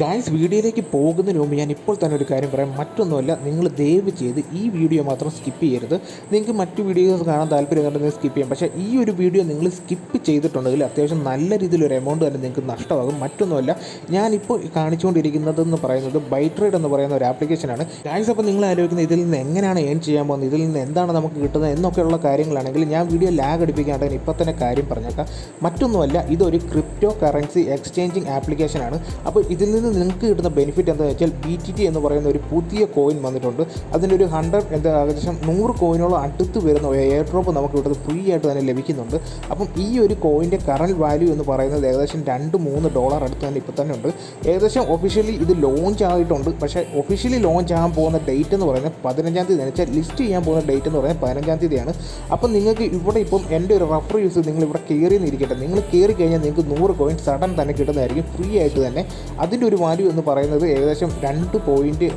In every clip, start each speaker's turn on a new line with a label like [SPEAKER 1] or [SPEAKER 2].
[SPEAKER 1] Guys വീഡിയോയിലേക്ക് പോകുന്നതിന് മുമ്പ് ഞാൻ ഇപ്പോൾ തന്നെ ഒരു കാര്യം പറയാം. മറ്റൊന്നുമല്ല, നിങ്ങൾ ദയവ് ചെയ്ത് ഈ വീഡിയോ മാത്രം സ്കിപ്പ് ചെയ്യരുത്. നിങ്ങൾക്ക് മറ്റു വീഡിയോസ് കാണാൻ താല്പര്യമുണ്ടെങ്കിൽ സ്കിപ്പ് ചെയ്യാം. പക്ഷേ ഈ ഒരു വീഡിയോ നിങ്ങൾ സ്കിപ്പ് ചെയ്തിട്ടുണ്ടെങ്കിൽ അത്യാവശ്യം നല്ല രീതിയിലൊരു എമൗണ്ട് തന്നെ നിങ്ങൾക്ക് നഷ്ടമാകും. മറ്റൊന്നുമല്ല, ഞാനിപ്പോൾ കാണിച്ചുകൊണ്ടിരിക്കുന്നതെന്ന് പറയുന്നത് ബൈട്രേഡ് എന്ന് പറയുന്ന ഒരു ആപ്ലിക്കേഷനാണ്. ഗൈസ്, അപ്പോൾ നിങ്ങൾ ആലോചിക്കുന്നത് ഇതിൽ നിന്ന് എങ്ങനെയാണ് ഏൺ ചെയ്യാൻ പോകുന്നത്, ഇതിൽ നിന്ന് എന്താണ് നമുക്ക് കിട്ടുന്നത് എന്നൊക്കെയുള്ള കാര്യങ്ങളാണെങ്കിൽ ഞാൻ വീഡിയോ ലാഗ് അടിപ്പിക്കാണ്ട് ഇപ്പോൾ തന്നെ കാര്യം പറഞ്ഞേക്കാം. മറ്റൊന്നുമല്ല, ഇതൊരു ക്രിപ്റ്റോ കറൻസി എക്സ്ചേഞ്ചിങ് ആപ്ലിക്കേഷനാണ്. അപ്പോൾ ഇതിൽ നിന്ന് നിങ്ങൾക്ക് കിട്ടുന്ന ബെനിഫിറ്റ് എന്താണെന്ന് വെച്ചാൽ BTT എന്ന് പറയുന്ന ഒരു പുതിയ കോയിൻ വന്നിട്ടുണ്ട്. അതിൻ്റെ ഒരു 100 ഏകദേശം 100 കോയിനോളം അടുത്ത് വരുന്ന എയർ ഡ്രോപ്പ് നമുക്ക് കിട്ടുന്നത് ഫ്രീ ആയിട്ട് തന്നെ ലഭിക്കുന്നുണ്ട്. അപ്പം ഈ ഒരു കോയിൻ്റെ കറൻറ്റ് വാല്യൂ എന്ന് പറയുന്നത് ഏകദേശം $2-3 അടുത്ത് തന്നെ ഇപ്പോൾ തന്നെ ഉണ്ട്. ഏകദേശം ഒഫീഷ്യലി ഇത് ലോഞ്ച് ആയിട്ടുണ്ട്. പക്ഷേ ഒഫീഷ്യലി ലോഞ്ച് ആകാൻ പോകുന്ന ഡേറ്റ് എന്ന് പറയുന്നത് 15-ാം തീയതി വെച്ചാൽ ലിസ്റ്റ് ചെയ്യാൻ പോകുന്ന ഡേറ്റ് എന്ന് പറയുന്നത് 15-ാം തീയതിയാണ്. അപ്പം നിങ്ങൾക്ക് ഇവിടെ ഇപ്പം എൻ്റെ ഒരു റഫർ യൂസ് നിങ്ങൾ ഇവിടെ കയറി എന്നിരിക്കട്ടെ. നിങ്ങൾ കയറി കഴിഞ്ഞാൽ നിങ്ങൾക്ക് 100 കോയിൻ സഡൻ തന്നെ കിട്ടുന്നതായിരിക്കും ഫ്രീ ആയിട്ട് തന്നെ. അതിൻ്റെ ഒരു വാല്യൂ എന്ന് പറയുന്നത് ഏകദേശം $2.3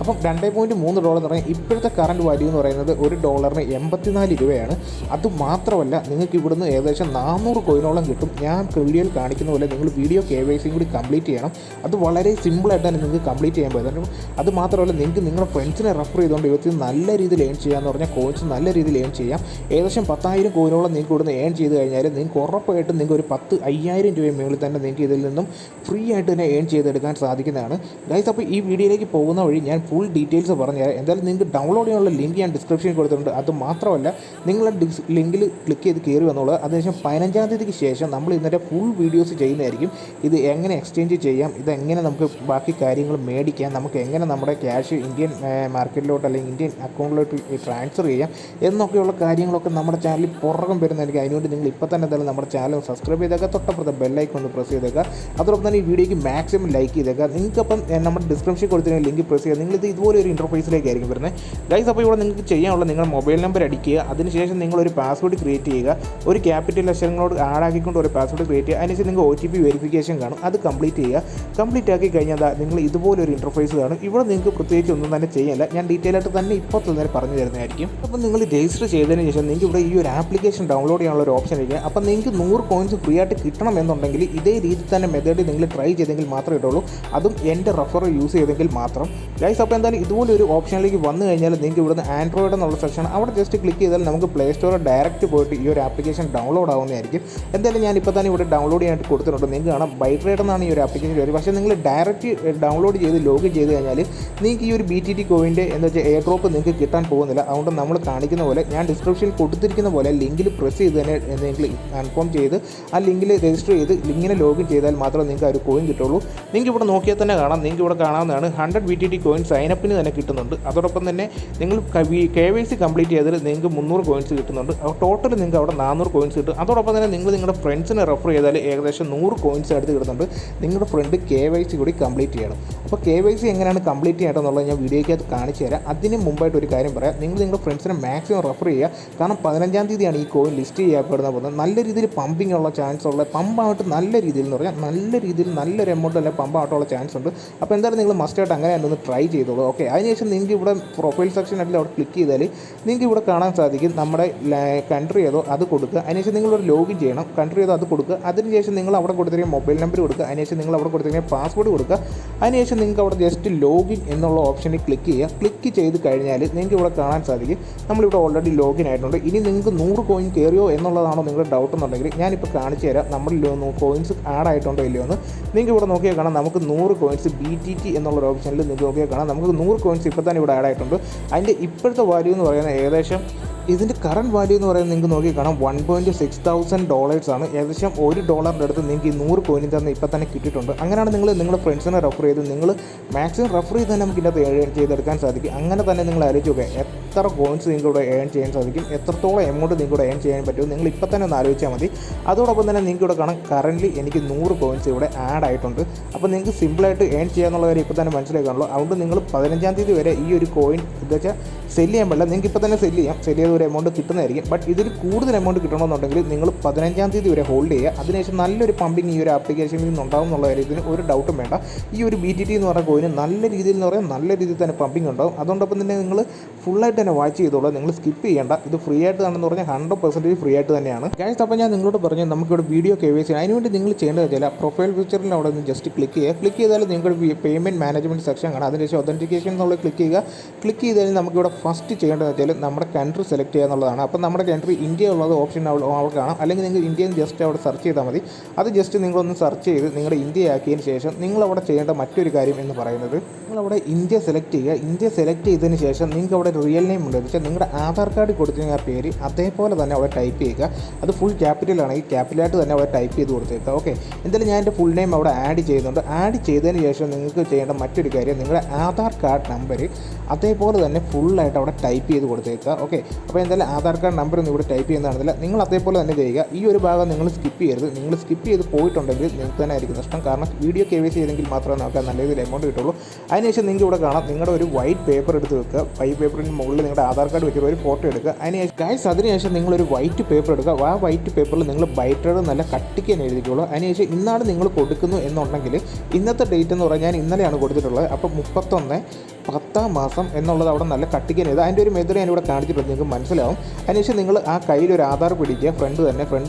[SPEAKER 1] അപ്പം $2.3 എന്ന് പറഞ്ഞാൽ ഇപ്പോഴത്തെ കറണ്ട് വാല്യൂ എന്ന് പറയുന്നത് $1 84 രൂപയാണ്. അതുമാത്രമല്ല, നിങ്ങൾക്ക് ഇവിടുന്ന് ഏകദേശം 400 കോയിനോളം കിട്ടും. ഞാൻ വീഡിയോയിൽ കാണിക്കുന്ന പോലെ നിങ്ങൾ വീഡിയോ KYC കൂടി കംപ്ലീറ്റ് ചെയ്യണം. അത് വളരെ സിമ്പിളായിട്ട് തന്നെ നിങ്ങൾക്ക് കംപ്ലീറ്റ് ചെയ്യാൻ പറ്റും. അത് മാത്രമല്ല, നിങ്ങൾക്ക് നിങ്ങളുടെ ഫ്രണ്ട്സിനെ റെഫർ ചെയ്തുകൊണ്ട് ഇവത്തിൽ നല്ല രീതിയിൽ ഏൺ ചെയ്യാമെന്ന് പറഞ്ഞാൽ കോയിൻസ് നല്ല രീതിയിൽ ഏൺ ചെയ്യാം. ഏകദേശം 10,000 കോയിനോളം നിങ്ങൾക്ക് ഇവിടുന്ന് ഏൺ ചെയ്ത് കഴിഞ്ഞാൽ നിങ്ങൾക്ക് ഉറപ്പായിട്ടും നിങ്ങൾക്ക് ഒരു 10,000 രൂപയും മുകളിൽ തന്നെ നിങ്ങൾക്ക് ഇതിൽ നിന്നും ഫ്രീ ആയിട്ട് തന്നെ ഏൺ ചെയ്തെടുക്കാൻ സാധിക്കുന്നതാണ്. ഗൈസ്, അപ്പോൾ ഈ വീഡിയോയിലേക്ക് പോകുന്ന വഴി ഞാൻ ഫുൾ ഡീറ്റെയിൽസ് പറഞ്ഞുതരാം. എന്തായാലും നിങ്ങൾക്ക് ഡൗൺലോഡ് ചെയ്യാനുള്ള ലിങ്ക് ഞാൻ ഡിസ്ക്രിപ്ഷനിൽ കൊടുത്തിട്ടുണ്ട്. അത് മാത്രമല്ല, നിങ്ങൾ ലിങ്കിൽ ക്ലിക്ക് ചെയ്ത് കയറി വന്നോളൂ. അതിനുശേഷം 15-ാം തീയതിക്ക് ശേഷം നമ്മൾ ഇന്നത്തെ ഫുൾ വീഡിയോസ് ചെയ്യുന്നതായിരിക്കും. ഇത് എങ്ങനെ എക്സ്ചേഞ്ച് ചെയ്യാം, ഇതെങ്ങനെ നമുക്ക് ബാക്കി കാര്യങ്ങൾ മേടിക്കാം, നമുക്ക് എങ്ങനെ നമ്മുടെ ക്യാഷ് ഇന്ത്യൻ മാർക്കറ്റിലോട്ട് അല്ലെങ്കിൽ ഇന്ത്യൻ അക്കൗണ്ടിലോട്ട് ട്രാൻസ്ഫർ ചെയ്യാം എന്നൊക്കെയുള്ള കാര്യങ്ങളൊക്കെ നമ്മുടെ ചാനലിൽ പുറകം വരുന്നതായിരിക്കും. അതിനുവേണ്ടി നിങ്ങൾ ഇപ്പോൾ തന്നെ എന്തായാലും നമ്മുടെ ചാനൽ സബ്സ്ക്രൈബ് ചെയ്തേക്കുക, തൊട്ടപ്പുറത്തെ ബെല്ലൈക്കൺ ഒന്ന് പ്രസ് ചെയ്തേക്കുക. അതോടൊപ്പം തന്നെ ഈ വീഡിയോയ്ക്ക് മാക്സിമം ലൈക്ക് ചെയ്തേക്കുക. നിങ്ങൾക്കപ്പം നമ്മുടെ ഡിസ്ക്രിപ്ഷൻ കൊടുത്തിട്ട് ലിങ്ക് പ്രസ് ചെയ്യുക. നിങ്ങളിത് ഇതുപോലെ ഒരു ഇൻ്റർഫേസിലേക്കായിരിക്കും വരുന്നത്. ഗൈസ്, അപ്പോൾ ഇവിടെ നിങ്ങൾക്ക് ചെയ്യാനുള്ള നിങ്ങളുടെ മൊബൈൽ നമ്പർ അടിക്കുക. അതിനുശേഷം നിങ്ങളൊരു പാസ്വേഡ് ക്രിയേറ്റ് ചെയ്യുക. ഒരു ക്യാപിറ്റൽ അക്ഷരങ്ങളോട് ആഡാക്കിക്കൊണ്ട് ഒരു പാസ്വേഡ് ക്രിയേറ്റ് ചെയ്യുക. അതിനുശേഷം നിങ്ങൾ OTP വെരിഫിക്കേഷൻ കാണും, അത് കംപ്ലീറ്റ് ചെയ്യുക. കംപ്ലീറ്റ് ആക്കി കഴിഞ്ഞാൽ നിങ്ങൾ ഇതുപോലൊരു ഇൻ്റർഫേസ് കാണും. ഇവിടെ നിങ്ങൾക്ക് പ്രത്യേകിച്ച് ഒന്നും തന്നെ ചെയ്യാനില്ല. ഞാൻ ഡീറ്റെയിൽ ആയിട്ട് തന്നെ ഇപ്പോൾ തന്നെ പറഞ്ഞു തരുന്നതായിരിക്കും. അപ്പോൾ നിങ്ങൾ രജിസ്റ്റർ ചെയ്തതിന് ശേഷം നിങ്ങൾക്ക് ഇവിടെ ഈ ഒരു ആപ്ലിക്കേഷൻ ഡൗൺലോഡ് ചെയ്യാനുള്ള ഒരു ഓപ്ഷൻ ഇരിക്കുക. അപ്പോൾ നിങ്ങൾക്ക് 100 കോയിൻസ് ഫ്രീ ആയിട്ട് കിട്ടണം എന്നുണ്ടെങ്കിൽ ഇതേ രീതി തന്നെ മെത്തേഡ് നിങ്ങൾ ട്രൈ ചെയ്തെങ്കിൽ മാത്രമേ ഇട്ടുള്ളൂ. അതും എൻ്റെ റെഫർ യൂസ് ചെയ്തെങ്കിൽ മാത്രം. ഗൈസ്, അപ്പോൾ എന്തായാലും ഇതുപോലെ ഒരു ഓപ്ഷനിലേക്ക് വന്നു കഴിഞ്ഞാൽ നിങ്ങൾക്ക് ഇവിടുന്ന് ആൻഡ്രോയിഡ് എന്നുള്ള സെക്ഷൻ അവിടെ ജസ്റ്റ് ക്ലിക്ക് ചെയ്താൽ നമുക്ക് പ്ലേ സ്റ്റോറിൽ ഡയറക്റ്റ് പോയിട്ട് ഈ ഒരു ആപ്ലിക്കേഷൻ ഡൗൺലോഡ് ആവുന്നതായിരിക്കും. എന്തായാലും ഞാൻ ഇപ്പോൾ തന്നെ ഇവിടെ ഡൗൺലോഡ് ചെയ്യാനായിട്ട് കൊടുത്തിട്ടുണ്ട്. നിങ്ങൾക്ക് കാണാം ബൈട്രേഡ് എന്നാണ് ഈ ഒരു ആപ്ലിക്കേഷൻ വരും. പക്ഷേ നിങ്ങൾ ഡയറക്റ്റ് ഡൗൺലോഡ് ചെയ്ത് ലോഗിൻ ചെയ്ത് കഴിഞ്ഞാൽ നിങ്ങൾക്ക് ഈ ഒരു BTT കോയിൻ്റെ എന്താ വെച്ചാൽ എയർ ഡ്രോപ്പ് നിങ്ങൾക്ക് കിട്ടാൻ പോകുന്നില്ല. അതുകൊണ്ട് നമ്മൾ കാണിക്കുന്ന പോലെ ഞാൻ ഡിസ്ക്രിപ്ഷനിൽ കൊടുത്തിരിക്കുന്ന പോലെ ലിങ്കിൽ പ്രസ് ചെയ്ത് തന്നെ നിങ്ങൾ കൺഫേം ചെയ്ത് ആ ലിങ്കിൽ രജിസ്റ്റർ ചെയ്ത് ലിങ്കിനെ ലോഗിൻ ചെയ്താൽ മാത്രമേ നിങ്ങൾക്ക് ആ ഒരു കോയിൻ കിട്ടുള്ളൂ. നിങ്ങൾക്ക് ഇവിടെ നോക്കിയാൽ തന്നെ കാണാം, നിങ്ങൾക്ക് ഇവിടെ കാണാവുന്നതാണ് 100 BTT കോയിൻ സൈനപ്പിന് തന്നെ കിട്ടുന്നുണ്ട്. അതോടൊപ്പം തന്നെ നിങ്ങൾ KYC കംപ്ലീറ്റ് ചെയ്താൽ നിങ്ങൾക്ക് 300 കോയിൻസ് കിട്ടുന്നുണ്ട്. ടോട്ടൽ നിങ്ങൾക്ക് അവിടെ 400 കോയിൻസ് കിട്ടും. അതോടൊപ്പം തന്നെ നിങ്ങൾ നിങ്ങളുടെ ഫ്രണ്ട്സിനെ റെഫർ ചെയ്താൽ ഏകദേശം 100 കോയിൻസ് അടുത്ത് കിട്ടുന്നുണ്ട്. നിങ്ങളുടെ ഫ്രണ്ട് KYC കൂടി കംപ്ലീറ്റ് ചെയ്യണം. അപ്പോൾ KYC എങ്ങനെയാണ് കംപ്ലീറ്റ് ചെയ്യേണ്ടതെന്നുള്ളത് ഞാൻ വീഡിയോയ്ക്ക് അത് കാണിച്ചു തരാം. അതിന് മുമ്പായിട്ട് ഒരു കാര്യം പറയാം, നിങ്ങൾ നിങ്ങളുടെ ഫ്രണ്ട്സിനെ മാക്സിമം റെഫർ ചെയ്യുക. കാരണം 15-ാം തീയതിയാണ് ഈ കോയിൻ ലിസ്റ്റ് ചെയ്യപ്പെടുന്ന പോകുന്നത്. നല്ല രീതിയിൽ പമ്പിങ് ഉള്ള ചാൻസ് ഉള്ള പമ്പായിട്ട് നല്ല രീതിയിൽ എന്ന് പറഞ്ഞാൽ നല്ല രീതിയിൽ നല്ലൊരു എമൗണ്ട് അല്ല പമ്പായിട്ടുള്ള ചാൻസ് ഉണ്ട്. അപ്പോൾ എന്തായാലും നിങ്ങൾ മസ്റ്റായിട്ട് അങ്ങനെ ഒന്ന് ട്രൈ ചെയ്തോളൂ. ഓക്കെ, അതിനുശേഷം നിങ്ങൾക്ക് ഇവിടെ പ്രൊഫൈൽ സെക്ഷനായിട്ട് അവിടെ ക്ലിക്ക് ചെയ്താൽ നിങ്ങൾക്ക് ഇവിടെ കാണാൻ സാധിക്കും നമ്മുടെ കൺട്രി ഏതോ അത് കൊടുക്കുക. അതിനുശേഷം നിങ്ങളിവിടെ ലോഗിൻ ചെയ്യണം. കൺട്രി ഏതോ അത് കൊടുക്കുക. അതിനുശേഷം നിങ്ങൾ അവിടെ കൊടുത്തിരിക്കുന്ന മൊബൈൽ നമ്പർ കൊടുക്കുക. അതിനുശേഷം നിങ്ങൾ അവിടെ കൊടുത്തിരിക്കുന്ന പാസ്വേഡ് കൊടുക്കുക. അതിനുശേഷം നിങ്ങൾക്ക് അവിടെ ജസ്റ്റ് ലോഗിൻ എന്നുള്ള ഓപ്ഷനിൽ ക്ലിക്ക് ചെയ്യുക. ക്ലിക്ക് ചെയ്ത് കഴിഞ്ഞാൽ നിങ്ങൾക്ക് ഇവിടെ കാണാൻ സാധിക്കും നമ്മളിവിടെ ഓൾറെഡി ലോഗിൻ ആയിട്ടുണ്ട്. ഇനി നിങ്ങൾക്ക് 100 കോയിൻ കയറിയോ എന്നുള്ളതാണോ നിങ്ങളുടെ ഡൗട്ട് എന്നുണ്ടെങ്കിൽ ഞാനിപ്പോൾ കാണിച്ചു തരാം നമ്മൾ കോയിൻസ് ആഡ് ആയിട്ടുണ്ടോ ഇല്ലയോ എന്ന്. നിങ്ങൾക്ക് ഇവിടെ നോക്കിയാൽ കാണാം നമുക്ക് 100 കോയിൻസ് BTT എന്നുള്ളൊരു ഓപ്ഷനിൽ നിങ്ങൾക്ക് നോക്കിയാൽ കാണാം നമുക്ക് 100 കോയിൻസ് ഇപ്പോൾ തന്നെ ഇവിടെ ആഡ് ആയിട്ടുണ്ട്. അതിൻ്റെ ഇപ്പോഴത്തെ വാല്യൂ എന്ന് പറയുന്നത് ഏകദേശം ഇതിൻ്റെ കറണ്ട് വാല്യൂ എന്ന് പറയുന്നത് നിങ്ങൾക്ക് നോക്കി കാണാം $1,600 ആണ്. ഏകദേശം $1 അടുത്ത് നിങ്ങൾക്ക് ഈ 100 കോയിൻ തന്നെ ഇപ്പോൾ തന്നെ കിട്ടിയിട്ടുണ്ട്. അങ്ങനെയാണ് നിങ്ങൾ നിങ്ങളുടെ ഫ്രണ്ട്സിനെ റെഫർ ചെയ്ത് നിങ്ങൾ മാക്സിമം റെഫർ ചെയ്ത് തന്നെ നമുക്ക് ഇതിനകത്ത് ഏൺ ചെയ്തെടുക്കാൻ സാധിക്കും. അങ്ങനെ തന്നെ നിങ്ങൾ ആലോചിച്ച് നോക്കുക എത്ര കോയിൻസ് നിങ്ങൾക്ക് ഇവിടെ ഏൺ ചെയ്യാൻ സാധിക്കും, എത്രത്തോളം എമൗണ്ട് നിങ്ങൾക്ക് ഇവിടെ ഏൺ ചെയ്യാൻ പറ്റും. നിങ്ങൾ ഇപ്പോൾ തന്നെ ഒന്ന് ആലോചിച്ചാൽ മതി. അതോടൊപ്പം തന്നെ നിങ്ങൾക്ക് ഇവിടെ കാണാം കറൻ്റ് എനിക്ക് 100 കോയിൻസ് ഇവിടെ ആഡ് ആയിട്ടുണ്ട്. അപ്പോൾ നിങ്ങൾക്ക് സിമ്പിളായിട്ട് ഏൺ ചെയ്യാന്നുള്ള കാര്യം ഇപ്പോൾ തന്നെ മനസ്സിലാക്കാനുള്ളൂ. അതുകൊണ്ട് നിങ്ങൾ 15-ാം തീയതി വരെ ഈ ഒരു കോയിൻ എന്താ വെച്ചാൽ സെല്ല് ചെയ്യാൻ പാടില്ല. നിങ്ങൾക്ക് ഇപ്പോൾ തന്നെ സെല്ല് ചെയ്യാം. സെല്ല് ചെയ്ത് ഒരു എമൗണ്ട് കിട്ടുന്നതായിരിക്കും. ബട്ട് ഇതിൽ കൂടുതൽ എമൗണ്ട് കിട്ടണമെന്നുണ്ടെങ്കിൽ നിങ്ങൾ 15-ാം തീയതി വരെ ഹോൾഡ് ചെയ്യുക. അതിനുശേഷം നല്ലൊരു പമ്പിങ് ഈ ഒരു ആപ്ലിക്കേഷനിൽ നിന്നുണ്ടാവും എന്നുള്ള കാര്യത്തിന് ഒരു ഡൗട്ടും വേണ്ട. ഈ ഒരു BTT എന്ന് പറഞ്ഞ കോയിന് നല്ല രീതിയിൽ എന്ന് പറയാൻ നല്ല രീതിയിൽ തന്നെ പമ്പിങ് ഉണ്ടാവും. അതുകൊണ്ടൊപ്പം തന്നെ നിങ്ങൾ ഫുള്ളായിട്ട് തന്നെ വാച്ച് ചെയ്തോളൂ, നിങ്ങൾ സ്കിപ്പ് ചെയ്യേണ്ട. ഇത് ഫ്രീ ആയിട്ട് ആണെന്ന് പറഞ്ഞാൽ 100% ഫ്രീ ആയിട്ട് തന്നെയാണ് ഗൈസ്. അപ്പോൾ ഞാൻ നിങ്ങളോട് പറഞ്ഞു നമുക്കിവിടെ വീഡിയോ KYC അതിനുവേണ്ടി നിങ്ങൾ ചെയ്യേണ്ടത് വെച്ചാൽ പ്രൊഫൈൽ പിക്ചറിൽ അവിടെ നിന്ന് ജസ്റ്റ് ക്ലിക്ക് ചെയ്യുക. ക്ലിക്ക് ചെയ്താൽ നിങ്ങളുടെ പേയ്മെൻറ്റ് മാനേജ്മെൻറ്റ് സെക്ഷൻ കാണാം. അതിനുശേഷം ഒതൻറ്റിക്കേഷൻ എന്നുള്ള ക്ലിക്ക് ചെയ്യുക. ക്ലിക്ക് ചെയ്താൽ നമുക്കിവിടെ ഫസ്റ്റ് ചെയ്യേണ്ടത് വെച്ചാൽ നമ്മുടെ കൺട്രി സെലക്ട് ചെയ്യുക എന്നുള്ളതാണ്. അപ്പോൾ നമ്മുടെ കൺട്രി ഇന്ത്യ ഉള്ളത് ഓപ്ഷൻ അവിടെ കാണാം. അല്ലെങ്കിൽ നിങ്ങൾ ഇന്ത്യയിൽ ജസ്റ്റ് അവിടെ സെർച്ച് ചെയ്താൽ മതി. അത് ജസ്റ്റ് നിങ്ങളൊന്ന് സെർച്ച് ചെയ്ത് നിങ്ങളുടെ ഇന്ത്യ ആക്കിയതിന് ശേഷം നിങ്ങളവിടെ ചെയ്യേണ്ട മറ്റൊരു കാര്യം എന്ന് പറയുന്നത് നിങ്ങളവിടെ ഇന്ത്യ സെലക്ട് ചെയ്യുക. ഇന്ത്യ സെലക്ട് ചെയ്തതിന് ശേഷം നിങ്ങൾക്ക് അവിടെ റിയൽ നെയിം ഉണ്ട് വെച്ചാൽ നിങ്ങളുടെ ആധാർ കാർഡ് കൊടുത്തിരുന്ന ആ പേര് അതേപോലെ തന്നെ അവിടെ ടൈപ്പ് ചെയ്യുക. അത് ഫുൾ ക്യാപിറ്റലാണെങ്കിൽ ക്യാപിറ്റലായിട്ട് തന്നെ അവിടെ ടൈപ്പ് ചെയ്ത് കൊടുത്തേക്കുക. ഓക്കെ, എന്തായാലും ഞാൻ എൻ്റെ ഫുൾ നെയിം അവിടെ ആഡ് ചെയ്യുന്നുണ്ട്. ആഡ് ചെയ്തതിന് ശേഷം നിങ്ങൾക്ക് ചെയ്യേണ്ട മറ്റൊരു കാര്യം നിങ്ങളുടെ ആധാർ കാർഡ് നമ്പർ അതേപോലെ തന്നെ ഫുള്ളായിട്ട് അവിടെ ടൈപ്പ് ചെയ്ത് കൊടുത്തേക്കുക. ഓക്കെ, അപ്പോൾ എന്തായാലും ആധാർ കാർഡ് നമ്പർ ഒന്നും ഇവിടെ ടൈപ്പ് ചെയ്യുന്നതാണെന്നില്ല, നിങ്ങൾ അതേപോലെ തന്നെ ചെയ്യുക. ഈ ഒരു ഭാഗം നിങ്ങൾ സ്കിപ്പ് ചെയ്യരുത്. നിങ്ങൾ സ്കിപ്പ് ചെയ്ത് പോയിട്ടുണ്ടെങ്കിൽ നിങ്ങൾക്ക് തന്നെ ആയിരിക്കും നഷ്ടം. കാരണം വീഡിയോ KYC ചെയ്തെങ്കിൽ മാത്രമേ നമുക്ക് നല്ല രീതിയിൽ എമൗണ്ട് കിട്ടുള്ളൂ. അതിനുശേഷം നിങ്ങൾക്ക് ഇവിടെ കാണാം നിങ്ങളുടെ ഒരു വൈറ്റ് പേപ്പർ എടുത്ത് വെക്കുക. വൈറ്റ് പേപ്പറിന് മുകളിൽ നിങ്ങളുടെ ആധാർ കാർഡ് വെച്ചിട്ട് ഒരു ഫോട്ടോ എടുക്കുക. അതിനുശേഷം നിങ്ങളൊരു വൈറ്റ് പേപ്പർ എടുക്കുക. ആ വൈറ്റ് പേപ്പറിൽ നിങ്ങൾ ബൈറ്റഡ് നല്ല കട്ടിക്ക് തന്നെ എഴുതിക്കോളൂ. അതിനുശേഷം ഇന്നാണ് നിങ്ങൾ കൊടുക്കുന്നു എന്നുണ്ടെങ്കിൽ ഇന്നത്തെ ഡേറ്റ് എന്ന് പറഞ്ഞാൽ ഞാൻ ഇന്നലെയാണ് കൊടുത്തിട്ടുള്ളത്. അപ്പോൾ 31/10 എന്നുള്ളത് അവിടെ നല്ല കട്ടിക്കാൻ എഴുതുക. അതിൻ്റെ ഒരു മെത്തേഡ് ഞാനിവിടെ കാണിച്ചിട്ടുണ്ട്, നിങ്ങൾക്ക് മനസ്സിലാവും. അതിനുശേഷം നിങ്ങൾ ആ കയ്യിൽ ഒരു ആധാർ പിടിക്കുക. ഫ്രണ്ട്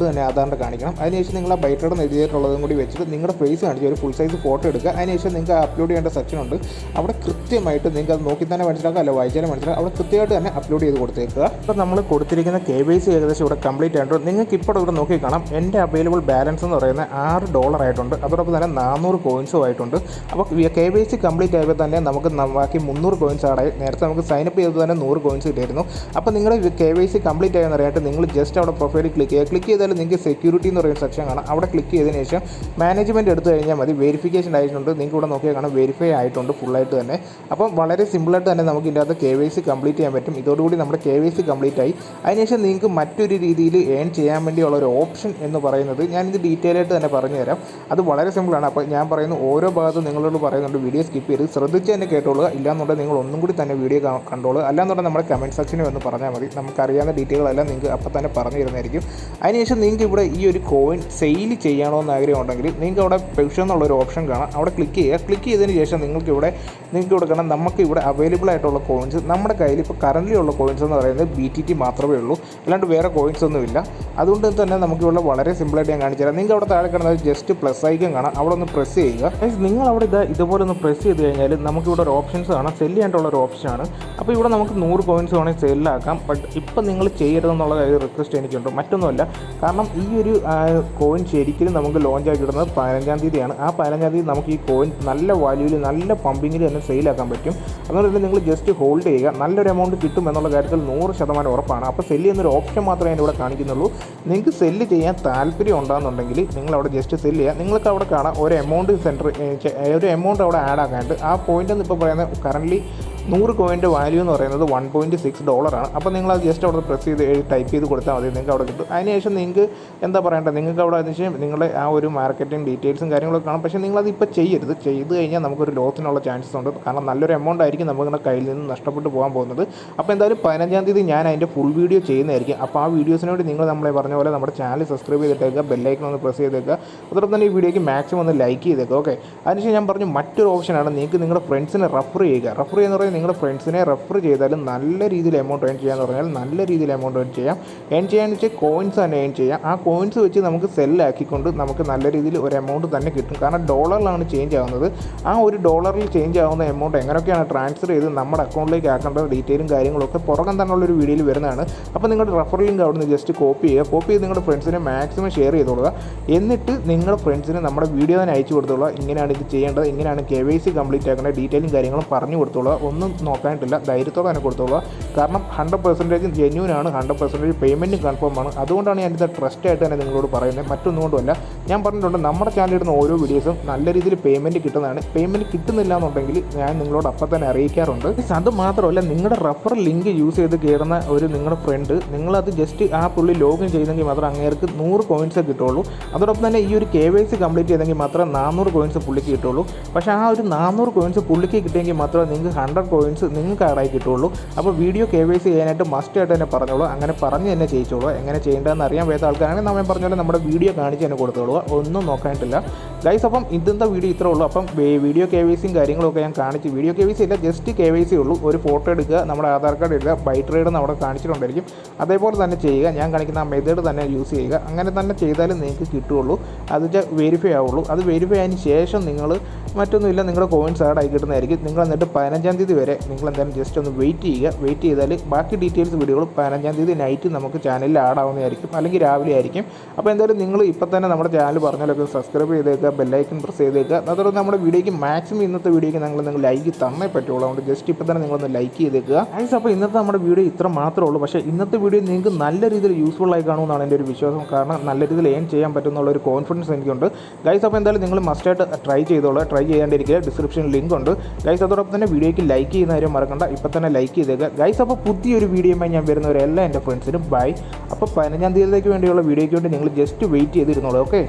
[SPEAKER 1] തന്നെ ആധാറിൻ്റെ കാണിക്കണം. അതിനുശേഷം നിങ്ങൾ ആ ബൈറ്റഡ് എഴുതിയിട്ടുള്ളതും കൂടി വെച്ചിട്ട് നിങ്ങളുടെ ഫേസ് കാണിച്ച് ഒരു ഫുൾ സൈസ് ഫോട്ടോ എടുക്കുക. അതിനുശേഷം നിങ്ങൾക്ക് അപ്ലോഡ് ചെയ്യേണ്ട സെക്ഷൻ ഉണ്ട്. അവിടെ കൃത്യമായിട്ട് നിങ്ങൾക്ക് അത് നോക്കി തന്നെ മനസ്സിലാക്കുക, അല്ല വായിച്ചാലും മനസ്സിലാക്കുക. അവിടെ കൃത്യമായിട്ട് തന്നെ അപ്ലോഡ് ചെയ്ത് കൊടുത്തേക്കുക. അപ്പോൾ നമ്മൾ കൊടുത്തിരിക്കുന്ന KYC ഏകദേശം ഇവിടെ കംപ്ലീറ്റ് ആയിട്ടുണ്ട്. നിങ്ങൾക്ക് ഇപ്പോൾ ഇവിടെ നോക്കി കാണാം എൻ്റെ അവൈലബിൾ ബാലൻസ് എന്ന് പറയുന്നത് $6 ആയിട്ടുണ്ട്. അതോടൊപ്പം തന്നെ 400 കോയിൻസും ആയിട്ടുണ്ട്. അപ്പോൾ KYC കംപ്ലീറ്റ് ആയപ്പോൾ തന്നെ നമുക്ക് ബാക്കി 300 കോയിൻസ് ആടായി. നേരത്തെ നമുക്ക് സൈനപ്പ് ചെയ്തത് തന്നെ 100 കോയിൻസ് കിട്ടിയിരുന്നു. അപ്പോൾ നിങ്ങളുടെ KYC കംപ്ലീറ്റ് ആയെന്ന് അറിയാനായിട്ട് നിങ്ങൾ ജസ്റ്റ് അവിടെ പ്രൊഫൈലിൽ ക്ലിക്ക് ചെയ്യുക. ക്ലിക്ക് ചെയ്താൽ നിങ്ങൾക്ക് സെക്യൂരിറ്റി എന്ന് പറയുന്ന സെക്ഷൻ കാണാം. അവിടെ ക്ലിക്ക് ചെയ്തതിന് ശേഷം മാനേജ്മെൻറ്റ് എടുത്തു കഴിഞ്ഞാൽ മതി. വെരിഫിക്കേഷൻ ആയിട്ടുണ്ട്. നിങ്ങൾക്ക് ഇവിടെ നോക്കിയാൽ കാണാം വെരിഫൈ ആയിട്ടുണ്ട് ഫുള്ളായിട്ട് തന്നെ. അപ്പം വളരെ സിമ്പിളായിട്ട് തന്നെ നമുക്ക് ഇതിൻ്റെ അകത്ത് KYC കംപ്ലീറ്റ് ചെയ്യാൻ പറ്റും. ഇതോടുകൂടി നമ്മുടെ KYC കംപ്ലീറ്റ് ആയി. അതിനുശേഷം നിങ്ങൾക്ക് മറ്റൊരു രീതിയിൽ ഏൺ ചെയ്യാൻ വേണ്ടിയുള്ള ഒരു ഓപ്ഷൻ എന്ന് പറയുന്നത് ഞാനിത് ഡീറ്റെയിൽ ആയിട്ട് തന്നെ പറഞ്ഞു തരാം. അത് വളരെ സിമ്പിളാണ്. അപ്പോൾ ഞാൻ പറയുന്ന ഓരോ ഭാഗത്തും നിങ്ങളോട് പറയുന്നുണ്ട്, വീഡിയോ സ്കിപ്പ് ചെയ്ത് ശ്രദ്ധിച്ച് തന്നെ കേട്ടോളുക. ഇല്ലാന്നുണ്ടെങ്കിൽ നിങ്ങൾ ഒന്നും കൂടി തന്നെ വീഡിയോ കണ്ടോളൂ. അല്ലാന്നുണ്ടെങ്കിൽ നമ്മുടെ കമൻറ്റ് സെക്ഷനിൽ വന്ന് പറഞ്ഞാൽ മതി. നമുക്കറിയാവുന്ന ഡീറ്റെയിലുകളെല്ലാം നിങ്ങൾക്ക് അപ്പം തന്നെ പറഞ്ഞു തരുന്നതായിരിക്കും. അതിനുശേഷം നിങ്ങൾക്ക് ഇവിടെ ഈ ഒരു കോയിൻ സെയിൽ ചെയ്യണമെന്ന് ആഗ്രഹമുണ്ടെങ്കിൽ നിങ്ങൾക്ക് അവിടെ പെൻഷൻ എന്നുള്ളൊരു ഓപ്ഷൻ കാണാം. അവിടെ ക്ലിക്ക് ചെയ്യുക. ക്ലിക്ക് ചെയ്തതിന് ശേഷം നിങ്ങൾക്ക് ഇവിടെ കാണാം നമുക്ക് ഇവിടെ അവൈലബിൾ ആയിട്ടുള്ള കോയിൻസ് നമ്മുടെ കയ്യിൽ ഇപ്പോൾ കറൻ്റ് ഉള്ള കോയിൻസ് എന്ന് പറയുന്നത് BTT മാത്രമേ ഉള്ളൂ. അല്ലാണ്ട് വേറെ കോയിൻസ് ഒന്നുമില്ല. അതുകൊണ്ട് തന്നെ നമുക്കിവിടെ വളരെ സിമ്പിളായിട്ട് ഞാൻ കാണിച്ചു തരാം. നിങ്ങൾക്ക് അവിടെ താഴെ കിടന്നത് ജസ്റ്റ് പ്ലസ് ഐക്കൺ കാണാം. അവിടെ ഒന്ന് പ്രസ് ചെയ്യുക. നിങ്ങൾ അവിടെ ഇതുപോലെ ഒന്ന് പ്രസ് ചെയ്ത് കഴിഞ്ഞാൽ നമുക്കിവിടെ ഒരു ഓപ്ഷൻസ് കാണാം. സെല് ചെയ്യാനുള്ള ഒരു ഓപ്ഷനാണ്. അപ്പോൾ ഇവിടെ നമുക്ക് 100 കോയിൻസ് വേണമെങ്കിൽ സെല്ലാക്കാം. ബട്ട് ഇപ്പം നിങ്ങൾ ചെയ്യരുതെന്നുള്ള കാര്യം റിക്വസ്റ്റ് എനിക്കുണ്ട്. മറ്റൊന്നുമല്ല, കാരണം ഈ ഒരു കോയിൻ ശരിക്കും നമുക്ക് ലോഞ്ച് ആക്കി ഇടുന്നത് 15-ാം തീയതിയാണ്. ആ 15-ാം തീയതി നമുക്ക് ഈ കോയിൻ നല്ല വാല്യൂവിൽ നല്ല പമ്പിങ്ങിൽ തന്നെ സെയിലാക്കാൻ പറ്റും. അതുകൊണ്ട് തന്നെ നിങ്ങൾ ജസ്റ്റ് ഹോൾഡ് ചെയ്യുക. നല്ലൊരു എമൗണ്ട് കിട്ടും എന്നുള്ള കാര്യത്തിൽ 100% ഉറപ്പാണ്. അപ്പോൾ സെല്ല് ചെയ്യുന്നൊരു ഓപ്ഷൻ മാത്രമേ ഞാൻ ഇവിടെ കാണിക്കുന്നുള്ളൂ. നിങ്ങൾക്ക് സെല്ല് ചെയ്യാൻ താല്പര്യം ഉണ്ടാകുന്നുണ്ടെങ്കിൽ നിങ്ങളവിടെ ജസ്റ്റ് സെല്ല് ചെയ്യുക. നിങ്ങൾക്ക് അവിടെ കാണാം ഒരു എമൗണ്ട് അവിടെ ആഡ് ആക്കാനുണ്ട്. ആ പോയിൻ്റ് എന്ന് ഇപ്പോൾ പറയുന്നത് കറൻ്റ് 100 കോയിൻ്റെ വാല്യൂ എന്ന് പറയുന്നത് $1.6 അപ്പോൾ നിങ്ങളത് ജസ്റ്റ് അവിടെ പ്രസ് ചെയ്ത് ടൈപ്പ് ചെയ്ത് കൊടുത്താൽ മതി. നിങ്ങൾക്ക് അവിടെ കിട്ടും. അതിനുശേഷം നിങ്ങൾക്ക് എന്താ പറയേണ്ടത്, നിങ്ങൾക്ക് അവിടെ അതിനുശേഷം നിങ്ങളുടെ ആ ഒരു മാർക്കറ്റിംഗ് ഡീറ്റെയിൽസും കാര്യങ്ങളൊക്കെ കാണാം. പക്ഷേ നിങ്ങളത് ഇപ്പോൾ ചെയ്യരുത്. ചെയ്ത് കഴിഞ്ഞാൽ നമുക്കൊരു ലോസിനുള്ള ചാൻസസ് ഉണ്ട്. കാരണം നല്ലൊരു എമൗണ്ട് ആയിരിക്കും നമ്മുടെ കയ്യിൽ നിന്ന് നഷ്ടപ്പെട്ടു പോകാൻ പോകുന്നത്. അപ്പോൾ എന്തായാലും 15-ാം തീയതി ഞാൻ അതിൻ്റെ ഫുൾ വീഡിയോ ചെയ്യുന്നതായിരിക്കും. അപ്പോൾ ആ വീഡിയോസിന് വേണ്ടി നിങ്ങൾ നമ്മളെ പറഞ്ഞ പോലെ നമ്മുടെ ചാനൽ സബ്സ്ക്രൈബ് ചെയ്തിട്ടേക്കുക, ബെല്ലൈക്കൺ ഒന്ന് പ്രസ് ചെയ്തേക്കുക. അതോടൊപ്പം തന്നെ ഈ വീഡിയോയ്ക്ക് മാക്സിമം ഒന്ന് ലൈക്ക് ചെയ്തേക്കുക. ഓക്കെ, അതിനുശേഷം ഞാൻ പറഞ്ഞു മറ്റൊരു ഓപ്ഷനാണ് നിങ്ങൾക്ക് നിങ്ങളുടെ ഫ്രണ്ട്സിനെ റെഫർ ചെയ്യുക. റെഫർ ചെയ്യുന്ന പറയുന്നത് നിങ്ങളുടെ ഫ്രണ്ട്സിനെ റെഫർ ചെയ്താലും നല്ല രീതിയിൽ എമൗണ്ട് ഏൺ ചെയ്യാന്ന് പറഞ്ഞാൽ നല്ല രീതിയിൽ എമൗണ്ട് ഏൺ ചെയ്യാം. ഏൺ ചെയ്യാന്ന് വെച്ചാൽ കോയിൻസ് തന്നെ ഏൺ ചെയ്യാം. ആ കോയിൻസ് വെച്ച് നമുക്ക് സെല്ലാക്കിക്കൊണ്ട് നമുക്ക് നല്ല രീതിയിൽ ഒരു എമൗണ്ട് തന്നെ കിട്ടും. കാരണം ഡോളറിലാണ് ചേഞ്ച് ആവുന്നത്. ആ ഒരു ഡോളറിൽ ചേഞ്ച് ആവുന്ന എമൗണ്ട് എങ്ങനെയൊക്കെയാണ് ട്രാൻസ്ഫർ ചെയ്ത് നമ്മുടെ അക്കൗണ്ടിലേക്ക് ആക്കേണ്ട ഡീറ്റെയിലും കാര്യങ്ങളൊക്കെ പുറകം തന്നെയുള്ളൊരു വീഡിയോയിൽ വരുന്നതാണ്. അപ്പോൾ നിങ്ങളുടെ റെഫർ ലിങ്ക് അവിടെ നിന്ന് ജസ്റ്റ് കോപ്പി ചെയ്യുക. കോപ്പി ചെയ്ത് നിങ്ങളുടെ ഫ്രണ്ട്സിനെ മാക്സിമം ഷെയർ ചെയ്തോളുക. എന്നിട്ട് നിങ്ങളുടെ ഫ്രണ്ട്സിന് നമ്മുടെ വീഡിയോ തന്നെ അയച്ചു കൊടുത്തോളുക. ഇങ്ങനെയാണ് ഇത് ചെയ്യേണ്ടത്, ഇങ്ങനെയാണ് KYC കംപ്ലീറ്റ് ആക്കേണ്ട ഡീറ്റെയിലും കാര്യങ്ങളും പറഞ്ഞു കൊടുത്തോളുക. ഒന്നും നോക്കാനിട്ടില്ല, ധൈര്യത്തോടെ തന്നെ കൊടുത്തോളുക. കാരണം 100% ജെന്യൂൻ ആണ്, 100% പേയ്മെൻറ്റും കൺഫേം ആണ്. അതുകൊണ്ടാണ് ഞാനിത് ട്രസ്റ്റ് ആയിട്ട് തന്നെ നിങ്ങളോട് പറയുന്നത്, മറ്റൊന്നുകൊണ്ടുമല്ല. ഞാൻ പറഞ്ഞിട്ടുണ്ട് നമ്മുടെ ചാനലിൽ ഇടുന്ന ഓരോ വീഡിയോസും നല്ല രീതിയിൽ പേയ്മെൻറ്റ് കിട്ടുന്നതാണ്. പേയ്മെൻറ്റ് കിട്ടുന്നില്ല എന്നുണ്ടെങ്കിൽ ഞാൻ നിങ്ങളോട് അപ്പം തന്നെ അറിയിക്കാറുണ്ട്. അത് മാത്രമല്ല, നിങ്ങളുടെ റെഫർ ലിങ്ക് യൂസ് ചെയ്ത് കയറുന്ന നിങ്ങളുടെ ഫ്രണ്ട് നിങ്ങളത് ജസ്റ്റ് ആ പുള്ളി ലോഗിൻ ചെയ്തെങ്കിൽ മാത്രം അങ്ങേർക്ക് 100 കോയിൻസേ കിട്ടുള്ളൂ. അതോടൊപ്പം തന്നെ ഈ ഒരു KYC കംപ്ലീറ്റ് ചെയ്തെങ്കിൽ മാത്രമേ 400 കോയിൻസ് പുള്ളിക്ക് കിട്ടുള്ളൂ. പക്ഷേ ആ ഒരു 400 കോയിൻസ് പുള്ളിക്ക് കിട്ടിയെങ്കിൽ മാത്രമേ നിങ്ങൾക്ക് 100 കോയിൻസ് നിങ്ങൾക്ക് ആഡായി കിട്ടുള്ളൂ. അപ്പോൾ വീഡിയോ KYC ചെയ്യാനായിട്ട് മസ്റ്റ് ആയിട്ട് തന്നെ പറഞ്ഞോളൂ. അങ്ങനെ പറഞ്ഞ് തന്നെ ചെയ്യിച്ചോളൂ. എങ്ങനെ ചെയ്യേണ്ടതെന്ന് അറിയാൻ വേണ്ട ആൾക്കാരാണെങ്കിൽ നമ്മൾ പറഞ്ഞാൽ നമ്മുടെ വീഡിയോ കാണിച്ച് തന്നെ കൊടുത്തോളൂ, ഒന്നും നോക്കാനിട്ടില്ല ഗൈസ്. അപ്പം ഇന്നത്തെ വീഡിയോ ഇത്രേ ഉള്ളൂ. അപ്പം വീഡിയോ KYCയും കാര്യങ്ങളൊക്കെ ഞാൻ കാണിച്ചു. വീഡിയോ KYC ഇല്ല, ജസ്റ്റ് KYC ഉള്ളൂ. ഒരു ഫോട്ടോ എടുക്കുക, നമ്മുടെ ആധാർ കാർഡ് എടുക്കുക, ബൈ ട്രേഡ് എന്ന് അവിടെ കാണിച്ചിട്ടുണ്ടായിരിക്കും. അതേപോലെ തന്നെ ചെയ്യുക, ഞാൻ കാണിക്കുന്ന ആ മെത്തേഡ് തന്നെ യൂസ് ചെയ്യുക. അങ്ങനെ തന്നെ ചെയ്താലും നിങ്ങൾക്ക് കിട്ടുകയുള്ളൂ. അത് വെരിഫൈ ആവുള്ളൂ. അത് വെരിഫൈ ആയതിന് ശേഷം നിങ്ങൾ മറ്റൊന്നുമില്ല, നിങ്ങളുടെ കോയിൻസ് ആഡായി കിട്ടുന്നതായിരിക്കും. നിങ്ങൾ എന്നിട്ട് 15-ാം തീയതി വരെ നിങ്ങൾ എന്തായാലും ജസ്റ്റ് ഒന്ന് വെയിറ്റ് ചെയ്യുക. വെയിറ്റ് ചെയ്താൽ ബാക്കി ഡീറ്റെയിൽസ് വീഡിയോകളും 15-ാം തീയതി നൈറ്റ് നമുക്ക് ചാനലിൽ ആഡാവുന്നതായിരിക്കും, അല്ലെങ്കിൽ രാവിലെ ആയിരിക്കും. അപ്പോൾ എന്തായാലും നിങ്ങൾ ഇപ്പോൾ തന്നെ നമ്മുടെ ചാനൽ പറഞ്ഞാലൊക്കെ സബ്സ്ക്രൈബ് ചെയ്തേക്കുക, ബെല്ലൈക്കൺ പ്രസ് ചെയ്തേക്കുക. അതുപോലെ നമ്മുടെ വീഡിയോയ്ക്ക് മാക്സിമം ഇന്നത്തെ വീഡിയോയ്ക്ക് നിങ്ങൾ ലൈക്ക് തന്നേ പറ്റുള്ളൂ. അതുകൊണ്ട് ജസ്റ്റ് ഇപ്പോൾ തന്നെ നിങ്ങളൊന്ന് ലൈക്ക് ചെയ്തേക്കുക ഗൈസ്. അപ്പോൾ ഇന്നത്തെ നമ്മുടെ വീഡിയോ ഇത്ര മാത്രമേ ഉള്ളൂ. പക്ഷേ ഇന്നത്തെ വീഡിയോ നിങ്ങൾക്ക് നല്ല രീതിയിൽ യൂസ്ഫുൾ ആയി കാണുമെന്നാണ് എൻ്റെ ഒരു വിശ്വാസം. കാരണം നല്ല രീതിയിൽ ഏൺ ചെയ്യാൻ പറ്റുന്നുള്ള ഒരു കോൺഫിഡൻസ് എനിക്കുണ്ട് ഗൈസ്. അപ്പോൾ എന്തായാലും നിങ്ങൾ മസ്റ്റായിട്ട് ട്രൈ ചെയ്തോളൂ. ട്രൈ ചെയ്യാണ്ടിരിക്കുക, ഡിസ്ക്രിപ്ഷനിൽ ലിങ്ക് ഉണ്ട് ഗൈസ്. അതോടൊപ്പം തന്നെ വീഡിയോയ്ക്ക് ലൈക്ക് ചെയ്യുന്ന കാര്യം മറക്കണ്ട, ഇപ്പോൾ തന്നെ ലൈക്ക് ചെയ്തേക്കുക ഗൈസ്. അപ്പോൾ പുതിയൊരു വീഡിയോയുമായി ഞാൻ വരുന്നവരെല്ലാം എൻ്റെ ഫ്രണ്ട്സിനും ബൈ. അപ്പോൾ 15-ാം തീയതിയിലേക്ക് വേണ്ടിയുള്ള വീഡിയോയ്ക്ക് വേണ്ടി നിങ്ങൾ ജസ്റ്റ് വെയിറ്റ് ചെയ്തിരുന്നോളൂ. ഓക്കെ.